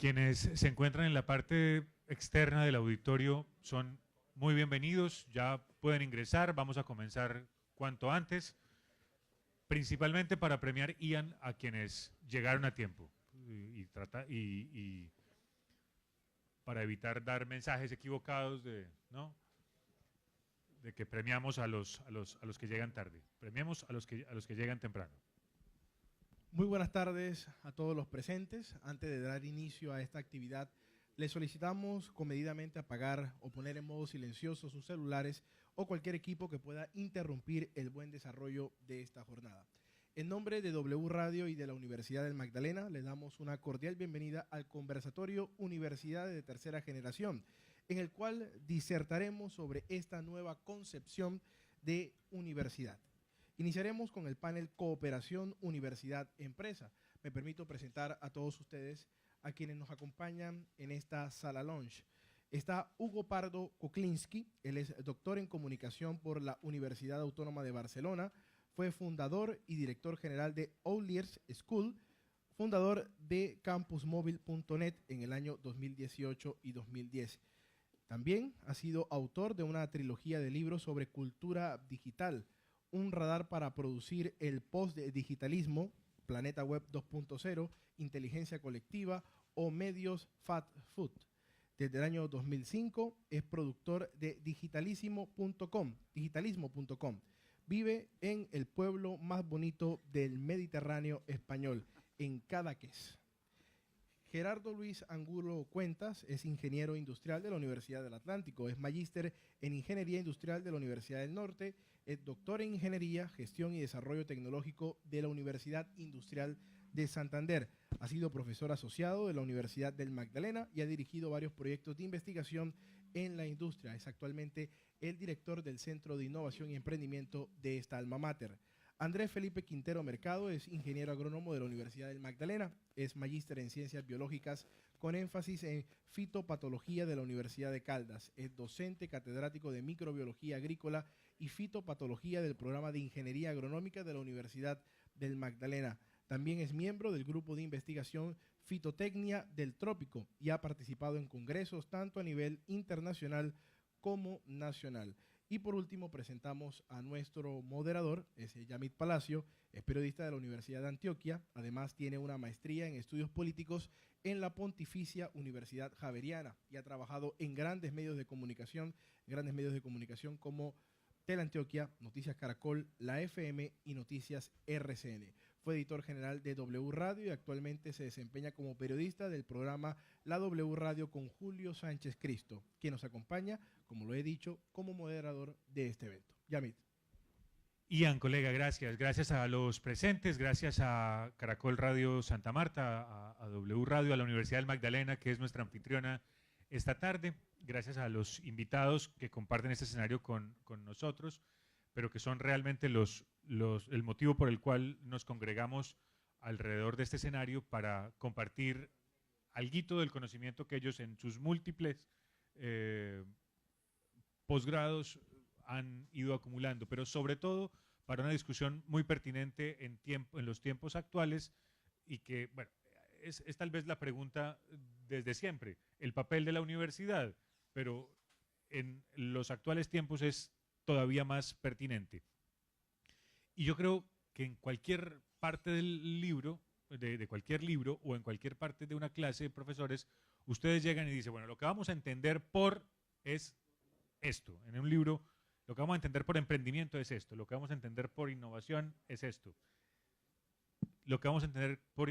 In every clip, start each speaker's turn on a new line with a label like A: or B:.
A: Quienes se encuentran en la parte externa del auditorio son muy bienvenidos, ya pueden ingresar, vamos a comenzar cuanto antes, principalmente para premiar Ian a quienes llegaron a tiempo y para evitar dar mensajes equivocados ¿no? de que premiamos a los que llegan tarde, premiamos a los que llegan temprano.
B: Muy buenas tardes a todos los presentes. Antes de dar inicio a esta actividad, les solicitamos comedidamente apagar o poner en modo silencioso sus celulares o cualquier equipo que pueda interrumpir el buen desarrollo de esta jornada. En nombre de W Radio y de la Universidad del Magdalena, les damos una cordial bienvenida al conversatorio Universidad de Tercera Generación, en el cual disertaremos sobre esta nueva concepción de universidad. Iniciaremos con el panel Cooperación Universidad-Empresa. Me permito presentar a todos ustedes a quienes nos acompañan en esta sala lounge. Está Hugo Pardo Kuklinski, él es doctor en comunicación por la Universidad Autónoma de Barcelona, fue fundador y director general de Ouliers School, fundador de campusmóvil.net en el año 2018 y 2010. También ha sido autor de una trilogía de libros sobre cultura digital, un radar para producir el post-digitalismo, Planeta Web 2.0, inteligencia colectiva o medios Fat Food. Desde el año 2005 es productor de digitalismo.com. Vive en el pueblo más bonito del Mediterráneo español, en Cadaqués. Gerardo Luis Angulo Cuentas es ingeniero industrial de la Universidad del Atlántico, es magíster en Ingeniería Industrial de la Universidad del Norte, es doctor en Ingeniería, Gestión y Desarrollo Tecnológico de la Universidad Industrial de Santander. Ha sido profesor asociado de la Universidad del Magdalena y ha dirigido varios proyectos de investigación en la industria. Es actualmente el director del Centro de Innovación y Emprendimiento de esta alma mater. Andrés Felipe Quintero Mercado es ingeniero agrónomo de la Universidad del Magdalena, es magíster en Ciencias Biológicas con énfasis en fitopatología de la Universidad de Caldas, es docente catedrático de Microbiología Agrícola y Fitopatología del Programa de Ingeniería Agronómica de la Universidad del Magdalena. También es miembro del Grupo de Investigación Fitotecnia del Trópico y ha participado en congresos tanto a nivel internacional como nacional. Y por último presentamos a nuestro moderador, es Yamit Palacio, es periodista de la Universidad de Antioquia, además tiene una maestría en estudios políticos en la Pontificia Universidad Javeriana y ha trabajado en grandes medios de comunicación como Teleantioquia, Noticias Caracol, la FM y Noticias RCN. Fue editor general de W Radio y actualmente se desempeña como periodista del programa La W Radio con Julio Sánchez Cristo, quien nos acompaña, como lo he dicho, como moderador de este evento. Yamit.
A: Ian, colega, gracias. Gracias a los presentes, gracias a Caracol Radio Santa Marta, a W Radio, a la Universidad del Magdalena, que es nuestra anfitriona esta tarde. Gracias a los invitados que comparten este escenario con nosotros, pero que son realmente el motivo por el cual nos congregamos alrededor de este escenario para compartir alguito del conocimiento que ellos en sus múltiples posgrados han ido acumulando, pero sobre todo para una discusión muy pertinente en los tiempos actuales y que, bueno, es tal vez la pregunta desde siempre, el papel de la universidad, pero en los actuales tiempos es todavía más pertinente. Y yo creo que en cualquier parte del libro, de cualquier libro o en cualquier parte de una clase de profesores, ustedes llegan y dicen, bueno, lo que vamos a entender por es esto. En un libro, lo que vamos a entender por emprendimiento es esto, lo que vamos a entender por innovación es esto. Lo que vamos a entender por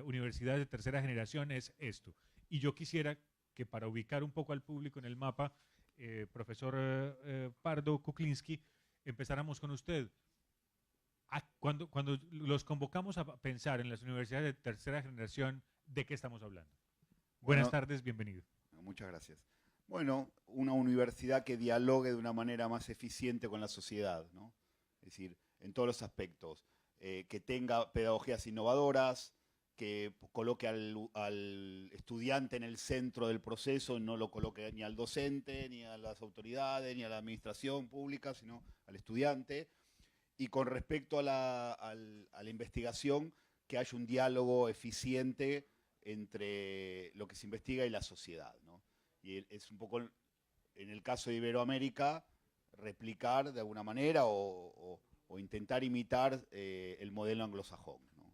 A: universidades de tercera generación es esto. Y yo quisiera que para ubicar un poco al público en el mapa, profesor Pardo Kuklinski, empezáramos con usted. Cuando los convocamos a pensar en las universidades de tercera generación, ¿de qué estamos hablando? Buenas tardes, bienvenido.
C: Muchas gracias. Bueno, una universidad que dialogue de una manera más eficiente con la sociedad, ¿no? Es decir, en todos los aspectos, que tenga pedagogías innovadoras, que coloque al estudiante en el centro del proceso, no lo coloque ni al docente, ni a las autoridades, ni a la administración pública, sino al estudiante. Y con respecto a la investigación, que haya un diálogo eficiente entre lo que se investiga y la sociedad, ¿no? Y es un poco, en el caso de Iberoamérica, replicar de alguna manera o intentar imitar el modelo anglosajón, ¿no?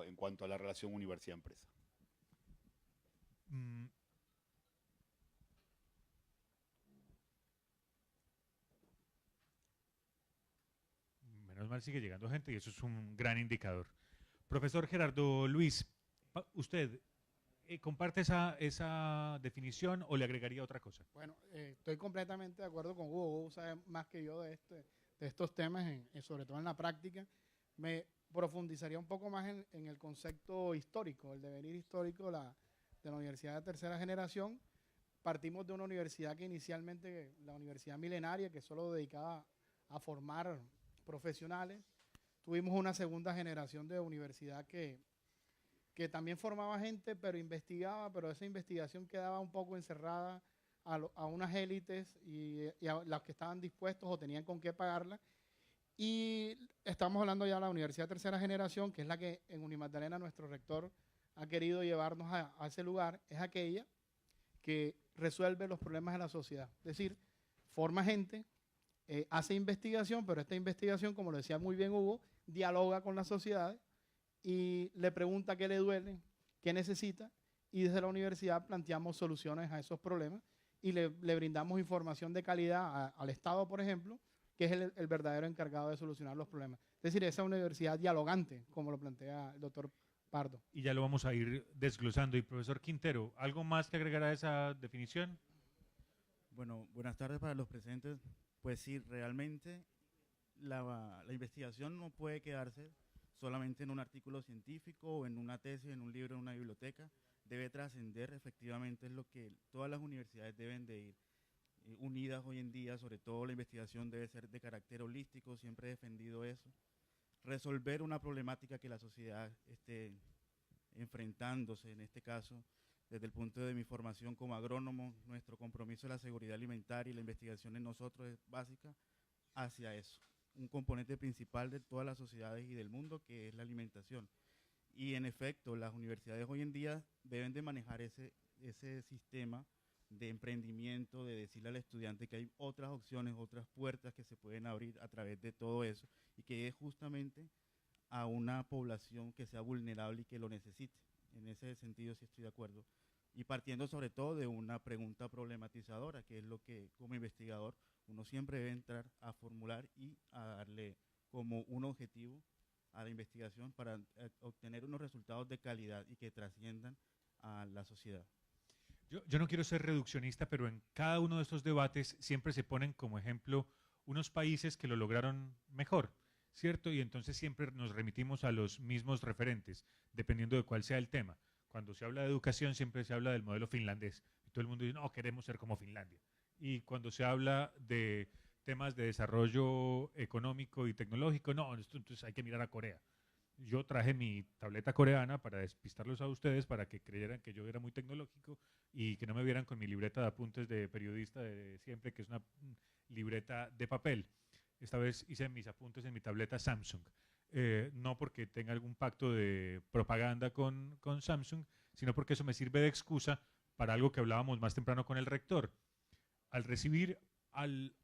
C: En cuanto a la relación universidad-empresa.
A: Menos mal sigue llegando gente y eso es un gran indicador. Profesor Gerardo Luis, ¿usted comparte esa definición o le agregaría otra cosa?
D: Bueno, estoy completamente de acuerdo con Hugo. Hugo sabe más que yo de estos temas, sobre todo en la práctica. Me profundizaría un poco más en el concepto histórico, el devenir histórico de la Universidad de Tercera Generación. Partimos de una universidad que inicialmente, la Universidad Milenaria, que solo dedicaba a formar profesionales. Tuvimos una segunda generación de universidad que también formaba gente, pero investigaba, pero esa investigación quedaba un poco encerrada a unas élites y a las que estaban dispuestos o tenían con qué pagarla. Y estamos hablando ya de la Universidad de Tercera Generación, que es la que en Unimagdalena nuestro rector ha querido llevarnos a ese lugar, es aquella que resuelve los problemas de la sociedad. Es decir, forma gente, hace investigación, pero esta investigación, como lo decía muy bien Hugo, dialoga con las sociedades y le pregunta qué le duele, qué necesita, y desde la universidad planteamos soluciones a esos problemas y le brindamos información de calidad al Estado, por ejemplo, que es el verdadero encargado de solucionar los problemas. Es decir, esa universidad dialogante, como lo plantea el doctor Pardo.
A: Y ya lo vamos a ir desglosando. Y profesor Quintero, ¿algo más que agregar a esa definición?
E: Bueno, buenas tardes para los presentes. Pues sí, realmente la investigación no puede quedarse solamente en un artículo científico o en una tesis, en un libro, en una biblioteca. Debe trascender, efectivamente, es lo que todas las universidades deben de ir unidas hoy en día. Sobre todo la investigación debe ser de carácter holístico, siempre he defendido eso. Resolver una problemática que la sociedad esté enfrentándose, en este caso, desde el punto de mi formación como agrónomo, nuestro compromiso de la seguridad alimentaria y la investigación en nosotros es básica hacia eso. Un componente principal de todas las sociedades y del mundo, que es la alimentación. Y en efecto, las universidades hoy en día deben de manejar ese sistema de emprendimiento, de decirle al estudiante que hay otras opciones, otras puertas que se pueden abrir a través de todo eso, y que es justamente a una población que sea vulnerable y que lo necesite. En ese sentido sí estoy de acuerdo. Y partiendo sobre todo de una pregunta problematizadora, que es lo que como investigador uno siempre debe entrar a formular y a darle como un objetivo a la investigación para obtener unos resultados de calidad y que trasciendan a la sociedad.
A: Yo no quiero ser reduccionista, pero en cada uno de estos debates siempre se ponen como ejemplo unos países que lo lograron mejor, ¿cierto? Y entonces siempre nos remitimos a los mismos referentes, dependiendo de cuál sea el tema. Cuando se habla de educación siempre se habla del modelo finlandés. Y todo el mundo dice, no, queremos ser como Finlandia. Y cuando se habla de temas de desarrollo económico y tecnológico, no, entonces hay que mirar a Corea. Yo traje mi tableta coreana para despistarlos a ustedes, para que creyeran que yo era muy tecnológico y que no me vieran con mi libreta de apuntes de periodista de siempre, que es una libreta de papel. Esta vez hice mis apuntes en mi tableta Samsung. No porque tenga algún pacto de propaganda con Samsung, sino porque eso me sirve de excusa para algo que hablábamos más temprano con el rector. Al recibir al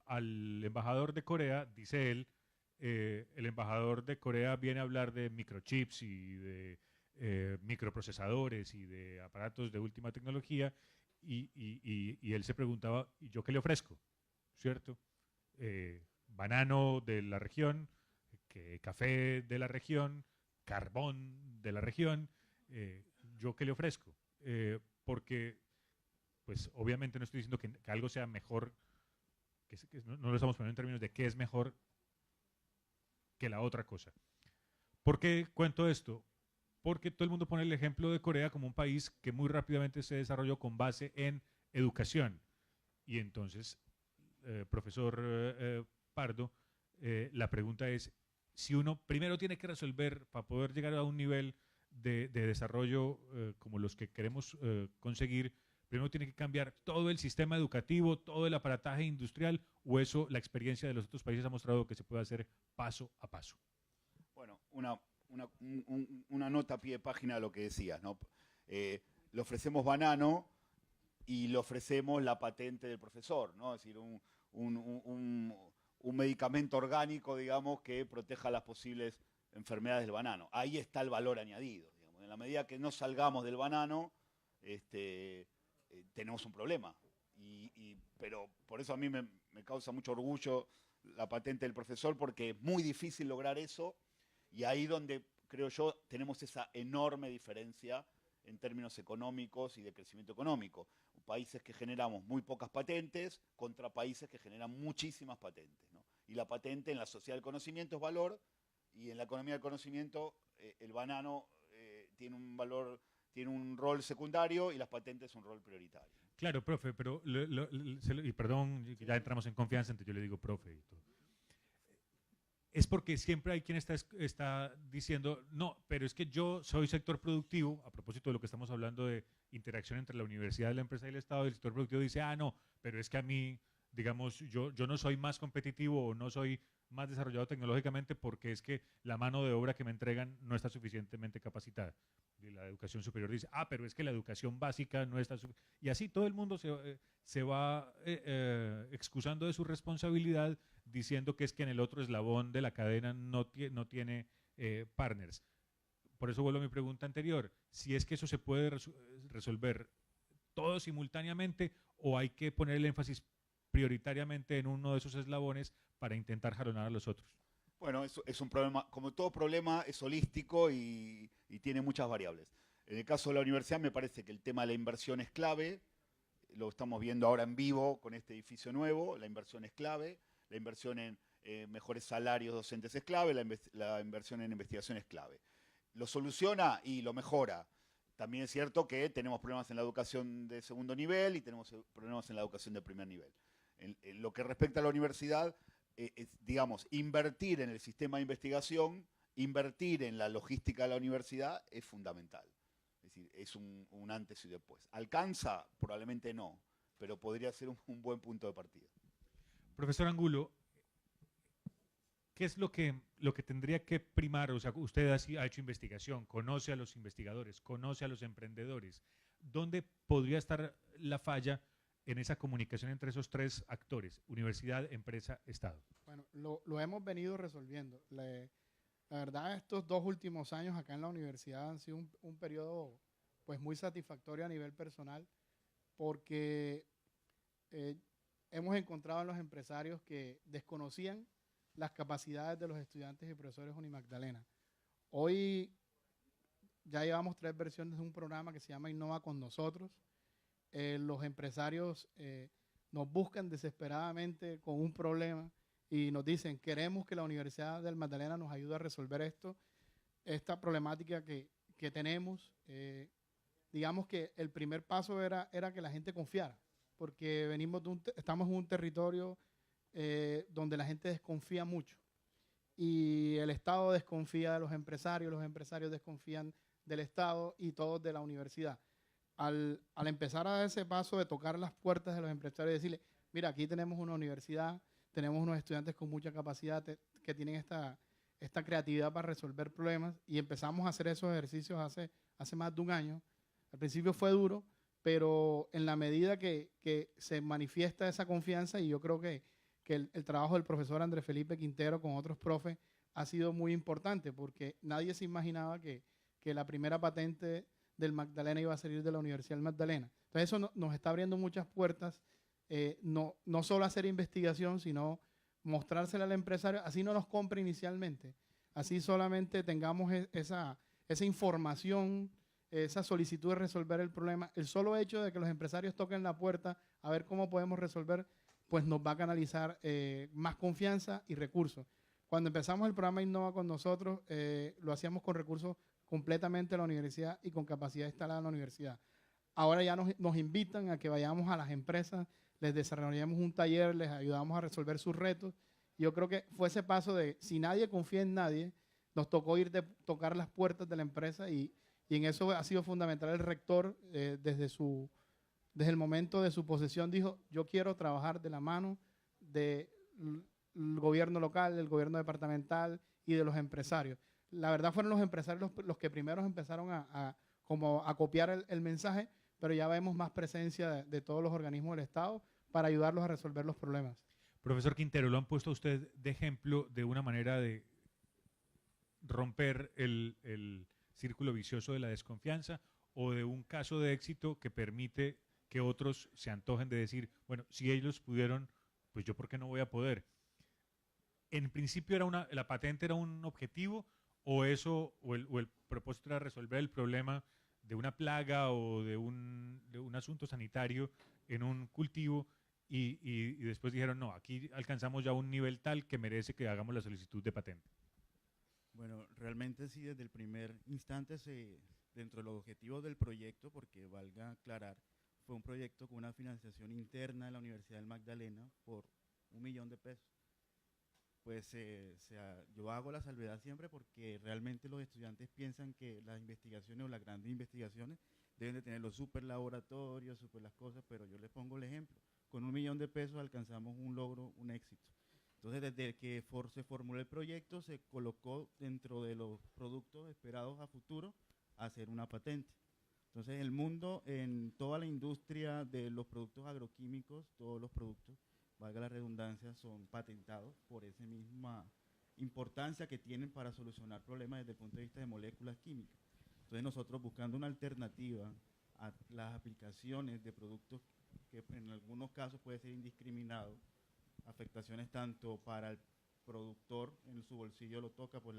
A: embajador de Corea, dice él, el embajador de Corea viene a hablar de microchips y de microprocesadores y de aparatos de última tecnología, y él se preguntaba, ¿y yo qué le ofrezco? ¿Cierto? Banano de la región, café de la región, carbón de la región, ¿yo qué le ofrezco? Porque, pues obviamente no estoy diciendo que algo sea mejor, no lo estamos poniendo en términos de qué es mejor que la otra cosa. ¿Por qué cuento esto? Porque todo el mundo pone el ejemplo de Corea como un país que muy rápidamente se desarrolló con base en educación. Y entonces, profesor Pardo, la pregunta es, si uno primero tiene que resolver para poder llegar a un nivel de desarrollo como los que queremos conseguir, primero tiene que cambiar todo el sistema educativo, todo el aparataje industrial, o eso la experiencia de los otros países ha mostrado que se puede hacer paso a paso.
C: Bueno, una nota a pie de página de lo que decías, ¿no? Le ofrecemos banano y le ofrecemos la patente del profesor, ¿no? Es decir, un medicamento orgánico, digamos, que proteja las posibles enfermedades del banano. Ahí está el valor añadido, digamos. En la medida que no salgamos del banano, tenemos un problema. Pero por eso a mí me causa mucho orgullo la patente del profesor, porque es muy difícil lograr eso, y ahí donde, creo yo, tenemos esa enorme diferencia en términos económicos y de crecimiento económico. Países que generamos muy pocas patentes contra países que generan muchísimas patentes, ¿no? Y la patente en la sociedad del conocimiento es valor, y en la economía del conocimiento el banano tiene un valor, tiene un rol secundario, y las patentes un rol prioritario.
A: Claro, profe, pero, y perdón, ya entramos en confianza, entonces yo le digo profe y todo. Es porque siempre hay quien está diciendo, no, pero es que yo soy sector productivo, a propósito de lo que estamos hablando de interacción entre la universidad, la empresa y el Estado, el sector productivo dice, no, pero es que a mí, digamos, yo no soy más competitivo o no soy más desarrollado tecnológicamente porque es que la mano de obra que me entregan no está suficientemente capacitada. Y la educación superior dice, pero es que la educación básica no está suficiente. Y así todo el mundo se va excusando de su responsabilidad, diciendo que es que en el otro eslabón de la cadena no tiene partners. Por eso vuelvo a mi pregunta anterior, si es que eso se puede resolver todo simultáneamente o hay que poner el énfasis prioritariamente en uno de esos eslabones para intentar jalonar a los otros.
C: Bueno, es un problema, como todo problema, es holístico y tiene muchas variables. En el caso de la universidad me parece que el tema de la inversión es clave, lo estamos viendo ahora en vivo con este edificio nuevo, la inversión es clave, la inversión en mejores salarios docentes es clave, la inversión en investigación es clave. ¿Lo soluciona? Y lo mejora. También es cierto que tenemos problemas en la educación de segundo nivel y tenemos problemas en la educación de primer nivel. En lo que respecta a la universidad, digamos, invertir en el sistema de investigación, invertir en la logística de la universidad es fundamental. Es decir, es un antes y después. ¿Alcanza? Probablemente no, pero podría ser un buen punto de partida.
A: Profesor Angulo, ¿qué es lo que tendría que primar? O sea, usted ha hecho investigación, conoce a los investigadores, conoce a los emprendedores. ¿Dónde podría estar la falla en esa comunicación entre esos tres actores, universidad, empresa, Estado?
D: Bueno, lo hemos venido resolviendo. La verdad, estos 2 últimos años acá en la universidad han sido un periodo pues, muy satisfactorio a nivel personal, porque hemos encontrado en los empresarios que desconocían las capacidades de los estudiantes y profesores Unimagdalena. Hoy ya llevamos 3 versiones de un programa que se llama Innova con Nosotros. Los empresarios nos buscan desesperadamente con un problema y nos dicen, queremos que la Universidad del Magdalena nos ayude a resolver esta problemática que tenemos. Digamos que el primer paso era que la gente confiara, porque estamos en un territorio donde la gente desconfía mucho y el Estado desconfía de los empresarios desconfían del Estado y todos de la universidad. Al empezar a dar ese paso de tocar las puertas de los empresarios y decirle, mira, aquí tenemos una universidad, tenemos unos estudiantes con mucha capacidad que tienen esta creatividad para resolver problemas, y empezamos a hacer esos ejercicios hace más de un año. Al principio fue duro, pero en la medida que se manifiesta esa confianza, y yo creo que el trabajo del profesor Andrés Felipe Quintero con otros profes ha sido muy importante, porque nadie se imaginaba que la primera patente del Magdalena iba a salir de la Universidad del Magdalena. Entonces eso nos está abriendo muchas puertas, no solo hacer investigación, sino mostrársela al empresario, así no nos compre inicialmente, así solamente tengamos esa información, esa solicitud de resolver el problema. El solo hecho de que los empresarios toquen la puerta a ver cómo podemos resolver, pues nos va a canalizar más confianza y recursos. Cuando empezamos el programa Innova con Nosotros, lo hacíamos con recursos completamente a la universidad y con capacidad instalada en la universidad. Ahora ya nos invitan a que vayamos a las empresas, les desarrollemos un taller, les ayudamos a resolver sus retos. Yo creo que fue ese paso de, si nadie confía en nadie, nos tocó tocar las puertas de la empresa, y en eso ha sido fundamental. El rector, desde el momento de su posesión, dijo, yo quiero trabajar de la mano del gobierno local, del gobierno departamental y de los empresarios. La verdad fueron los empresarios los que primero empezaron a como a copiar el mensaje, pero ya vemos más presencia de todos los organismos del Estado para ayudarlos a resolver los problemas.
A: Profesor Quintero, lo han puesto a usted de ejemplo de una manera de romper el círculo vicioso de la desconfianza o de un caso de éxito que permite que otros se antojen de decir, bueno, si ellos pudieron, pues yo por qué no voy a poder. En principio la patente era un objetivo o el propósito era resolver el problema de una plaga o de un asunto sanitario en un cultivo y después dijeron, no, aquí alcanzamos ya un nivel tal que merece que hagamos la solicitud de patente.
E: Bueno, realmente sí, desde el primer instante, dentro de los objetivos del proyecto, porque valga aclarar, fue un proyecto con una financiación interna de la Universidad del Magdalena por $1.000.000. Pues yo hago la salvedad siempre porque realmente los estudiantes piensan que las investigaciones o las grandes investigaciones deben de tener los super laboratorios, super las cosas, pero yo les pongo el ejemplo. Con $1.000.000 alcanzamos un logro, un éxito. Entonces, desde que se formuló el proyecto, se colocó dentro de los productos esperados a futuro hacer una patente. Entonces, el mundo, en toda la industria de los productos agroquímicos, todos los productos, valga la redundancia, son patentados por esa misma importancia que tienen para solucionar problemas desde el punto de vista de moléculas químicas. Entonces, nosotros buscando una alternativa a las aplicaciones de productos que en algunos casos puede ser indiscriminado, afectaciones tanto para el productor, en su bolsillo lo toca, pues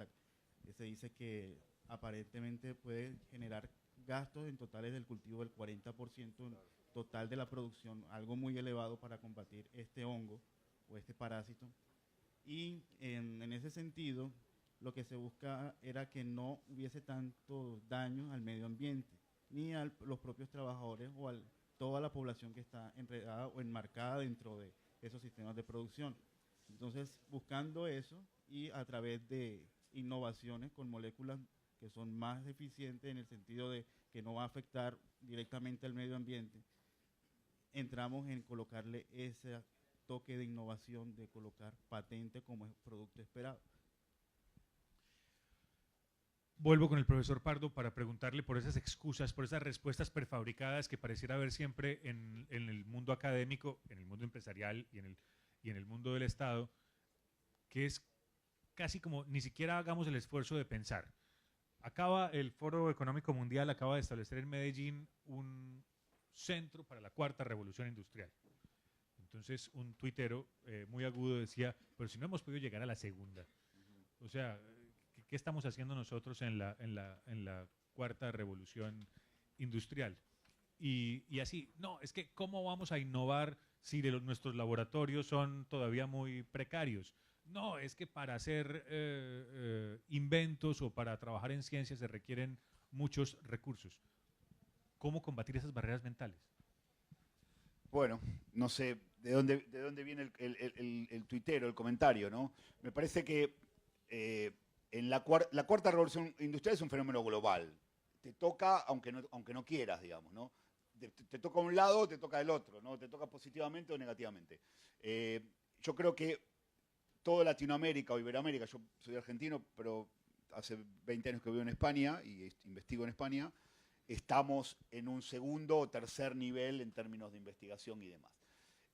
E: se dice que aparentemente puede generar gastos en totales del cultivo del 40% total de la producción, algo muy elevado para combatir este hongo o este parásito. Y en ese sentido, lo que se busca era que no hubiese tanto daño al medio ambiente, ni a los propios trabajadores o a toda la población que está enredada o enmarcada dentro de esos sistemas de producción. Entonces, buscando eso y a través de innovaciones con moléculas que son más eficientes en el sentido de que no va a afectar directamente al medio ambiente, entramos en colocarle ese toque de innovación, de colocar patente como producto esperado.
A: Vuelvo con el profesor Pardo para preguntarle por esas excusas, por esas respuestas prefabricadas que pareciera haber siempre en el mundo académico, en el mundo empresarial y en el mundo del Estado, que es casi como ni siquiera hagamos el esfuerzo de pensar. El Foro Económico Mundial acaba de establecer en Medellín un centro para la cuarta revolución industrial. Entonces un tuitero muy agudo decía, pero si no hemos podido llegar a la segunda. O sea, ¿qué estamos haciendo nosotros en la cuarta revolución industrial? Y así, no, es que ¿cómo vamos a innovar si nuestros laboratorios son todavía muy precarios? No, es que para hacer inventos o para trabajar en ciencias se requieren muchos recursos. ¿Cómo combatir esas barreras mentales?
C: Bueno, no sé de dónde viene el tuitero, el comentario, ¿no? Me parece que en la cuarta revolución industrial es un fenómeno global. Te toca aunque no quieras, digamos, ¿no? Te toca un lado o te toca el otro, ¿no? Te toca positivamente o negativamente. Yo creo que toda Latinoamérica o Iberoamérica, yo soy argentino, pero hace 20 años que vivo en España y investigo en España, estamos en un segundo o tercer nivel en términos de investigación y demás.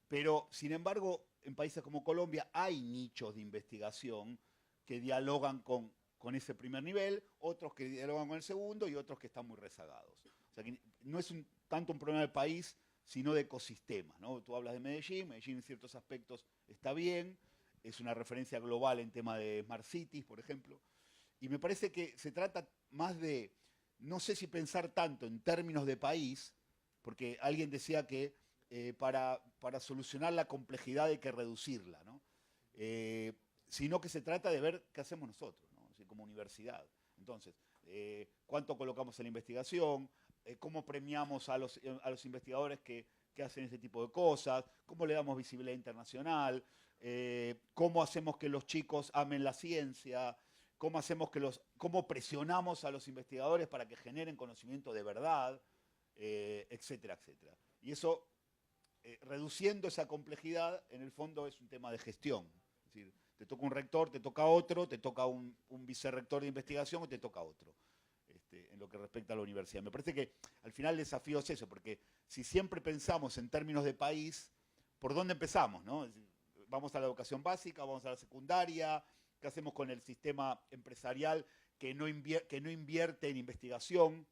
C: Pero, sin embargo, en países como Colombia hay nichos de investigación que dialogan con ese primer nivel, otros que dialogan con el segundo y otros que están muy rezagados. O sea, que no es tanto un problema del país, sino de ecosistemas, ¿no? Tú hablas de Medellín en ciertos aspectos está bien, es una referencia global en tema de Smart Cities, por ejemplo, y me parece que se trata más de, no sé si pensar tanto en términos de país, porque alguien decía que para solucionar la complejidad hay que reducirla, ¿no? Sino que se trata de ver qué hacemos nosotros, ¿no? Así como universidad. Entonces, cuánto colocamos en la investigación, cómo premiamos a los investigadores que hacen ese tipo de cosas, cómo le damos visibilidad internacional, cómo hacemos que los chicos amen la ciencia, cómo presionamos a los investigadores para que generen conocimiento de verdad, etcétera, etcétera. Y eso, reduciendo esa complejidad, en el fondo es un tema de gestión. Es decir, te toca un rector, te toca otro, te toca un vicerrector de investigación o te toca otro. en lo que respecta a la universidad. Me parece que al final el desafío es eso, porque si siempre pensamos en términos de país, ¿por dónde empezamos, no? Vamos a la educación básica, vamos a la secundaria, ¿qué hacemos con el sistema empresarial que no invierte en investigación?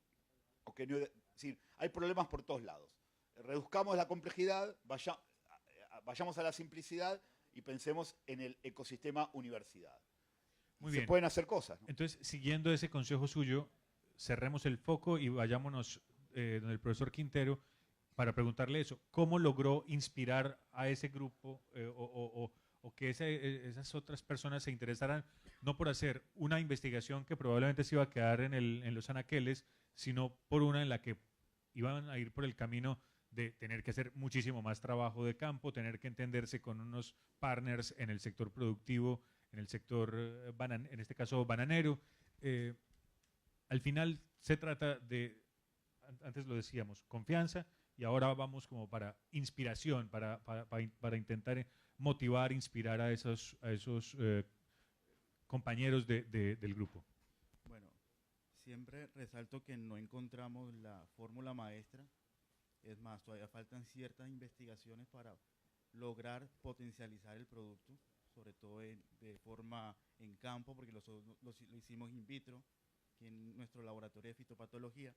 C: O que no, es decir, hay problemas por todos lados. Reduzcamos la complejidad, vayamos a la simplicidad y pensemos en el ecosistema universidad.
A: Muy
C: Se
A: bien.
C: pueden hacer cosas, ¿no?
A: Entonces, siguiendo ese consejo suyo, cerremos el foco y vayámonos con el profesor Quintero para preguntarle eso. ¿Cómo logró inspirar a ese grupo o que esas otras personas se interesaran no por hacer una investigación que probablemente se iba a quedar en los anaqueles, sino por una en la que iban a ir por el camino de tener que hacer muchísimo más trabajo de campo, tener que entenderse con unos partners en el sector productivo, en el sector, en este caso, bananero? Al final se trata de, antes lo decíamos, confianza, y ahora vamos como para inspiración, para intentar motivar, inspirar a esos compañeros del grupo.
E: Bueno, siempre resalto que no encontramos la fórmula maestra. Es más, todavía faltan ciertas investigaciones para lograr potencializar el producto, sobre todo de forma en campo, porque lo hicimos in vitro, aquí en nuestro laboratorio de fitopatología.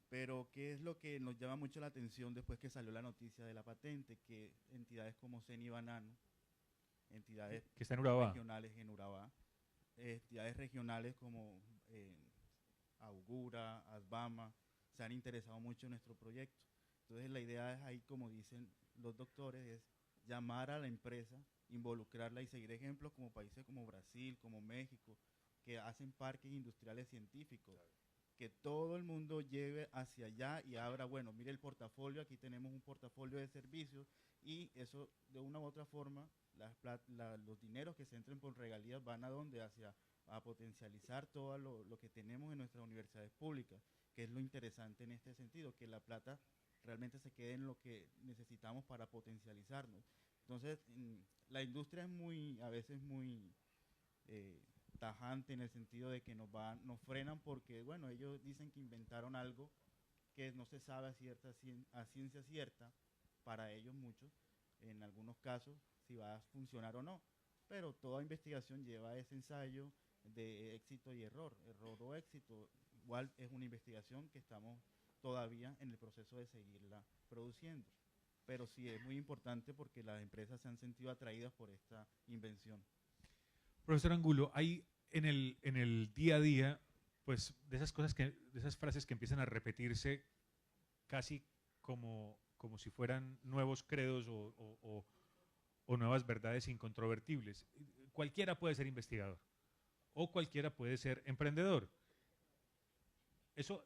E: Pero ¿qué es lo que nos llama mucho la atención después que salió la noticia de la patente? Que entidades como CENI Banano, entidades
A: que está en Urabá,
E: regionales en Urabá, entidades regionales como Augura, Asbama, se han interesado mucho en nuestro proyecto. Entonces la idea es ahí, como dicen los doctores, es llamar a la empresa, involucrarla y seguir ejemplos como países como Brasil, como México, que hacen parques industriales científicos. Que todo el mundo lleve hacia allá y abra, bueno, mire el portafolio, aquí tenemos un portafolio de servicios, y eso de una u otra forma, los dineros que se entren por regalías van a potencializar todo lo que tenemos en nuestras universidades públicas, que es lo interesante en este sentido, que la plata realmente se quede en lo que necesitamos para potencializarnos. Entonces, la industria es a veces muy tajante en el sentido de que nos frenan porque, bueno, ellos dicen que inventaron algo que no se sabe a ciencia cierta, para ellos muchos, en algunos casos, si va a funcionar o no. Pero toda investigación lleva ese ensayo de éxito y error o éxito. Igual es una investigación que estamos todavía en el proceso de seguirla produciendo. Pero sí es muy importante porque las empresas se han sentido atraídas por esta invención.
A: Profesor Angulo, hay en el día a día, pues, de esas frases que empiezan a repetirse casi como si fueran nuevos credos o nuevas verdades incontrovertibles. Cualquiera puede ser investigador o cualquiera puede ser emprendedor. Eso,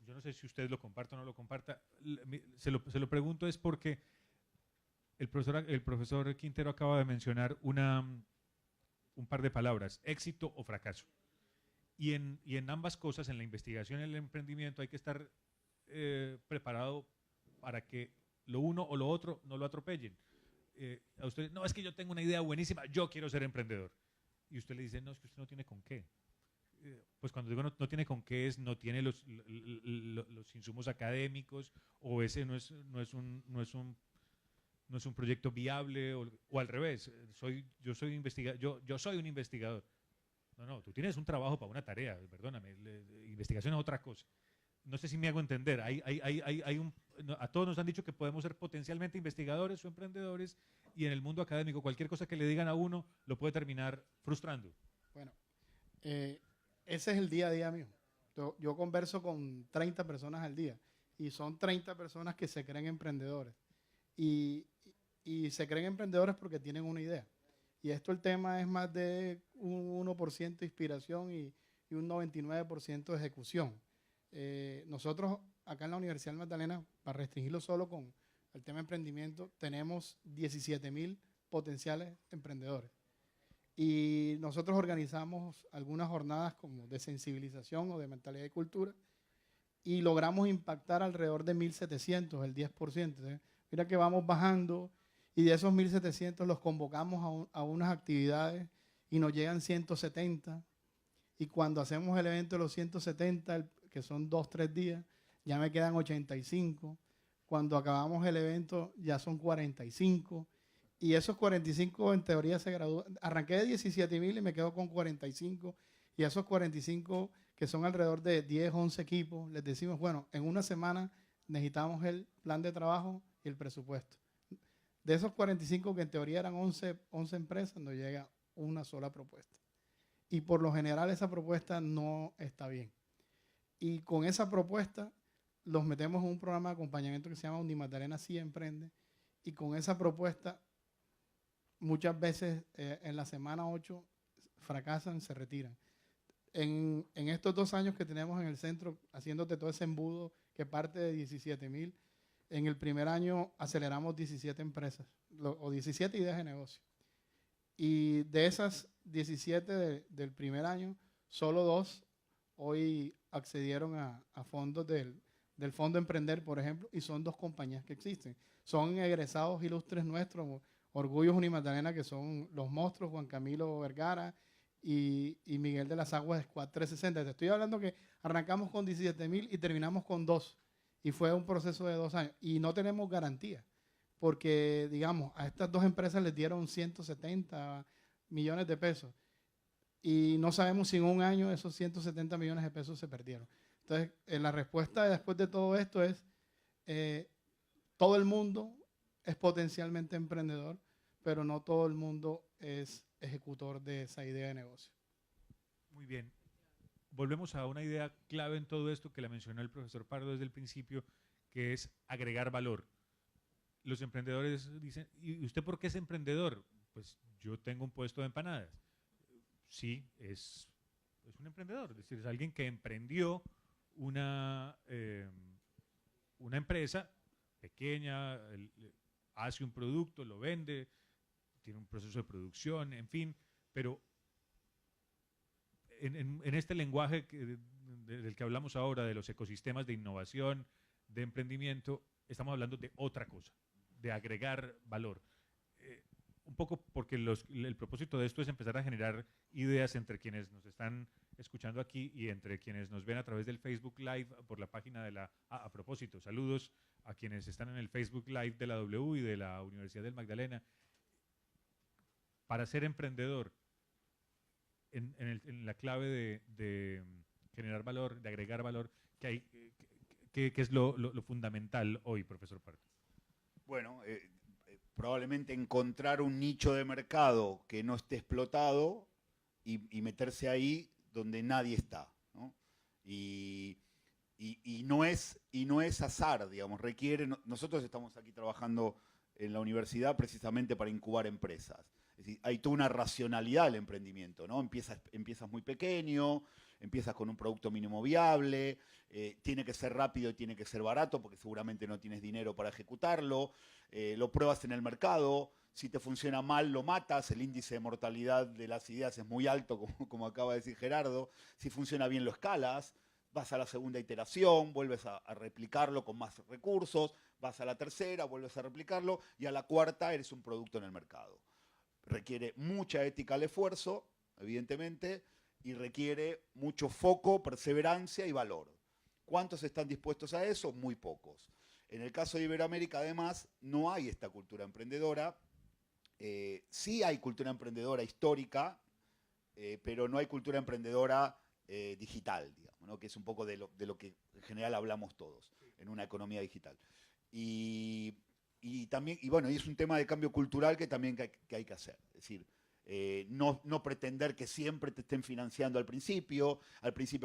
A: yo no sé si usted lo comparta o no lo comparta, se lo pregunto es porque el profesor Quintero acaba de mencionar un par de palabras, éxito o fracaso. Y en ambas cosas, en la investigación y en el emprendimiento, hay que estar preparado para que lo uno o lo otro no lo atropellen. A usted, no, es que yo tengo una idea buenísima, yo quiero ser emprendedor. Y usted le dice, no, es que usted no tiene con qué. Pues cuando digo no tiene con qué, no tiene los insumos académicos, o ese no es un proyecto viable, o al revés, yo soy un investigador. No, tú tienes un trabajo para una tarea, perdóname, investigación es otra cosa. No sé si me hago entender, a todos nos han dicho que podemos ser potencialmente investigadores o emprendedores, y en el mundo académico cualquier cosa que le digan a uno lo puede terminar frustrando.
D: Bueno, ese es el día a día mío. Yo converso con 30 personas al día, y son 30 personas que se creen emprendedores. Y se creen emprendedores porque tienen una idea. Y el tema es más de un 1% de inspiración y un 99% de ejecución. Nosotros acá en la Universidad del Magdalena, para restringirlo solo con el tema de emprendimiento, tenemos 17,000 potenciales emprendedores. Y nosotros organizamos algunas jornadas como de sensibilización o de mentalidad y cultura, y logramos impactar alrededor de 1.700, el 10%. Mira que vamos bajando, y de esos 1.700 los convocamos a unas actividades y nos llegan 170. y cuando hacemos el evento de los 170, que son 2, 3 días, ya me quedan 85. Cuando acabamos el evento ya son 45. Y esos 45 en teoría se gradúan. Arranqué de 17,000 y me quedo con 45. Y esos 45, que son alrededor de 10, 11 equipos, les decimos, bueno, en una semana necesitamos el plan de trabajo y el presupuesto. De esos 45, que en teoría eran 11 empresas, nos llega una sola propuesta. Y por lo general esa propuesta no está bien. Y con esa propuesta los metemos en un programa de acompañamiento que se llama Unimagdalena Sí Emprende. Y con esa propuesta, muchas veces en la semana 8 fracasan, se retiran. En estos 2 años que tenemos en el centro, haciéndote todo ese embudo que parte de 17,000, en el primer año aceleramos 17 empresas, o 17 ideas de negocio. Y de esas 17 del primer año, solo 2 hoy accedieron a fondos del Fondo Emprender, por ejemplo, y son 2 compañías que existen. Son egresados ilustres nuestros, Orgullos Unimagdalena, que son los monstruos, Juan Camilo Vergara y Miguel de las Aguas de Squad 360. Te estoy hablando que arrancamos con 17,000 y terminamos con 2. Y fue un proceso de 2 años. Y no tenemos garantía, porque, digamos, a estas 2 empresas les dieron 170 millones de pesos. Y no sabemos si en un año esos 170 millones de pesos se perdieron. Entonces, la respuesta después de todo esto es, todo el mundo es potencialmente emprendedor, pero no todo el mundo es ejecutor de esa idea de negocio.
A: Muy bien. Volvemos a una idea clave en todo esto que la mencionó el profesor Pardo desde el principio, que es agregar valor. Los emprendedores dicen, ¿y usted por qué es emprendedor? Pues yo tengo un puesto de empanadas. Sí, es un emprendedor, es decir, es alguien que emprendió una empresa pequeña, hace un producto, lo vende, tiene un proceso de producción, en fin, pero en este lenguaje del que hablamos ahora, de los ecosistemas de innovación, de emprendimiento, estamos hablando de otra cosa, de agregar valor. Un poco porque el propósito de esto es empezar a generar ideas entre quienes nos están escuchando aquí y entre quienes nos ven a través del Facebook Live por la página de la... a propósito, saludos a quienes están en el Facebook Live de la W y de la Universidad del Magdalena. Para ser emprendedor, en la clave de generar valor, de agregar valor, ¿qué es lo fundamental hoy, profesor Pardo?
C: Bueno, probablemente encontrar un nicho de mercado que no esté explotado y meterse ahí donde nadie está, ¿no? Y no es azar, digamos, requiere... Nosotros estamos aquí trabajando en la universidad precisamente para incubar empresas. Es decir, hay toda una racionalidad del emprendimiento, ¿no? Empiezas muy pequeño, empiezas con un producto mínimo viable, tiene que ser rápido y tiene que ser barato porque seguramente no tienes dinero para ejecutarlo, lo pruebas en el mercado, si te funciona mal lo matas, el índice de mortalidad de las ideas es muy alto, como acaba de decir Gerardo, si funciona bien lo escalas, vas a la segunda iteración, vuelves a replicarlo con más recursos, vas a la tercera, vuelves a replicarlo y a la cuarta eres un producto en el mercado. Requiere mucha ética al esfuerzo, evidentemente, y requiere mucho foco, perseverancia y valor. ¿Cuántos están dispuestos a eso? Muy pocos. En el caso de Iberoamérica, además, no hay esta cultura emprendedora. Sí hay cultura emprendedora histórica, pero no hay cultura emprendedora digital, digamos, ¿no? Que es un poco de lo que en general hablamos todos en una economía digital. Y también, y bueno, y es un tema de cambio cultural que también que hay que hacer. Es decir, no pretender que siempre te estén financiando al principio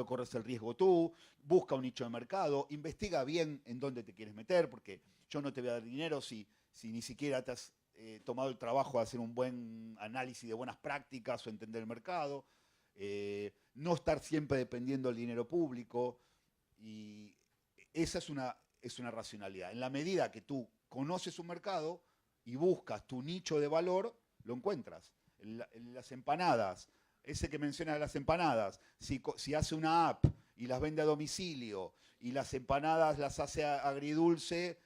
C: corres el riesgo tú, busca un nicho de mercado, investiga bien en dónde te quieres meter, porque yo no te voy a dar dinero si ni siquiera te has tomado el trabajo de hacer un buen análisis de buenas prácticas o entender el mercado, no estar siempre dependiendo del dinero público, y esa es una racionalidad. En la medida que tú conoces un mercado y buscas tu nicho de valor, lo encuentras. En las empanadas, ese que menciona de las empanadas, si hace una app y las vende a domicilio y las empanadas las hace agridulces